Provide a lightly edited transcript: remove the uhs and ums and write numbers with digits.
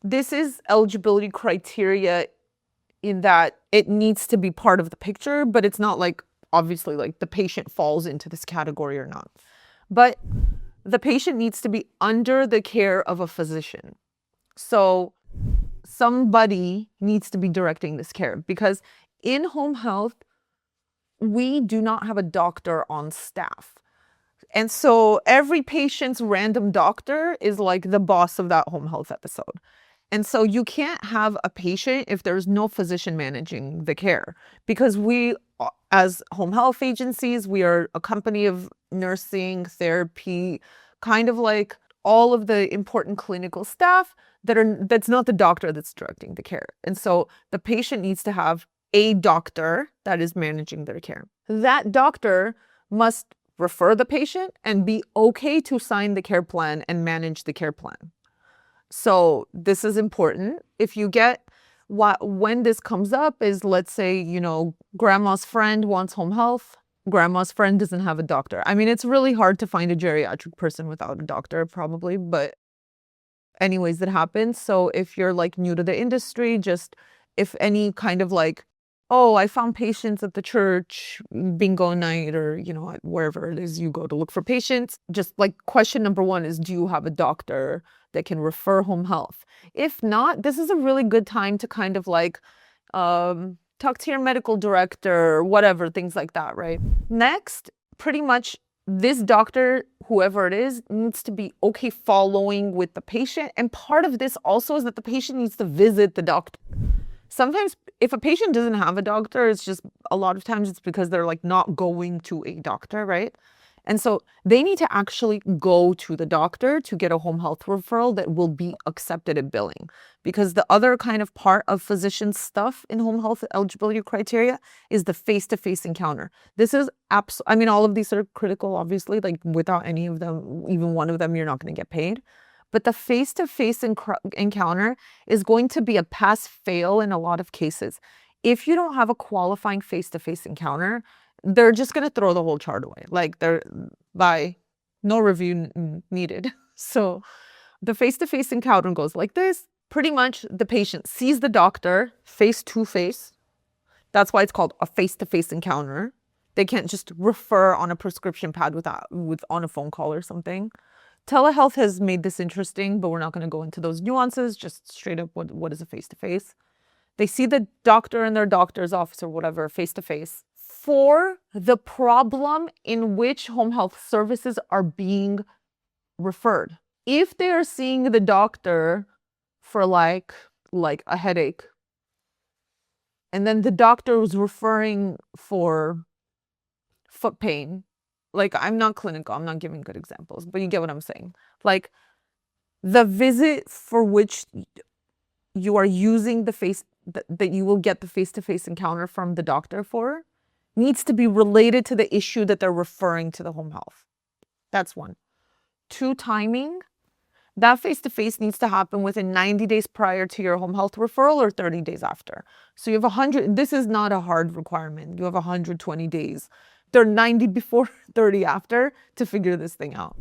this is eligibility criteria in that it needs to be part of the picture, but it's not like, obviously, like the patient falls into this category or not. But the patient needs to be under the care of a physician. So somebody needs to be directing this care, because in home health, we do not have a doctor on staff. And so every patient's random doctor is like the boss of that home health episode. And so you can't have a patient if there's no physician managing the care, because we, as home health agencies, we are a company of nursing, therapy, kind of like all of the important clinical staff that's not the doctor that's directing the care. And so the patient needs to have a doctor that is managing their care. That doctor must refer the patient and be okay to sign the care plan and manage the care plan. So this is important. If you get when this comes up is, let's say, grandma's friend wants home health. Grandma's friend doesn't have a doctor. I mean, it's really hard to find a geriatric person without a doctor, probably, but anyways, that happens. So if you're like new to the industry, just if any kind of like, oh, I found patients at the church, bingo night, or, wherever it is you go to look for patients, just like question number one is, do you have a doctor that can refer home health? If not, this is a really good time to kind of like talk to your medical director, whatever, things like that, right? Next, pretty much this doctor, whoever it is, needs to be okay following with the patient. And part of this also is that the patient needs to visit the doctor. Sometimes if a patient doesn't have a doctor, it's just a lot of times it's because they're like not going to a doctor, right? And so they need to actually go to the doctor to get a home health referral that will be accepted at billing. Because the other kind of part of physician stuff in home health eligibility criteria is the face-to-face encounter. This is all of these are critical, obviously, like without any of them, even one of them, you're not going to get paid. But the face-to-face encounter is going to be a pass-fail in a lot of cases. If you don't have a qualifying face-to-face encounter, they're just going to throw the whole chart away. Like no review needed. So the face-to-face encounter goes like this. Pretty much the patient sees the doctor face-to-face. That's why it's called a face-to-face encounter. They can't just refer on a prescription pad on a phone call or something. Telehealth has made this interesting, but we're not going to go into those nuances. Just straight up, what is a face-to-face? They see the doctor in their doctor's office or whatever, face-to-face, for the problem in which home health services are being referred. If they are seeing the doctor for like a headache, and then the doctor was referring for foot pain, like, I'm not clinical, I'm not giving good examples, but you get what I'm saying. Like, the visit for which you are using that you will get the face-to-face encounter from the doctor for needs to be related to the issue that they're referring to the home health. That's one. Two, timing. That face-to-face needs to happen within 90 days prior to your home health referral or 30 days after. So you have 100, this is not a hard requirement. You have 120 days. They're 90 before, 30 after to figure this thing out.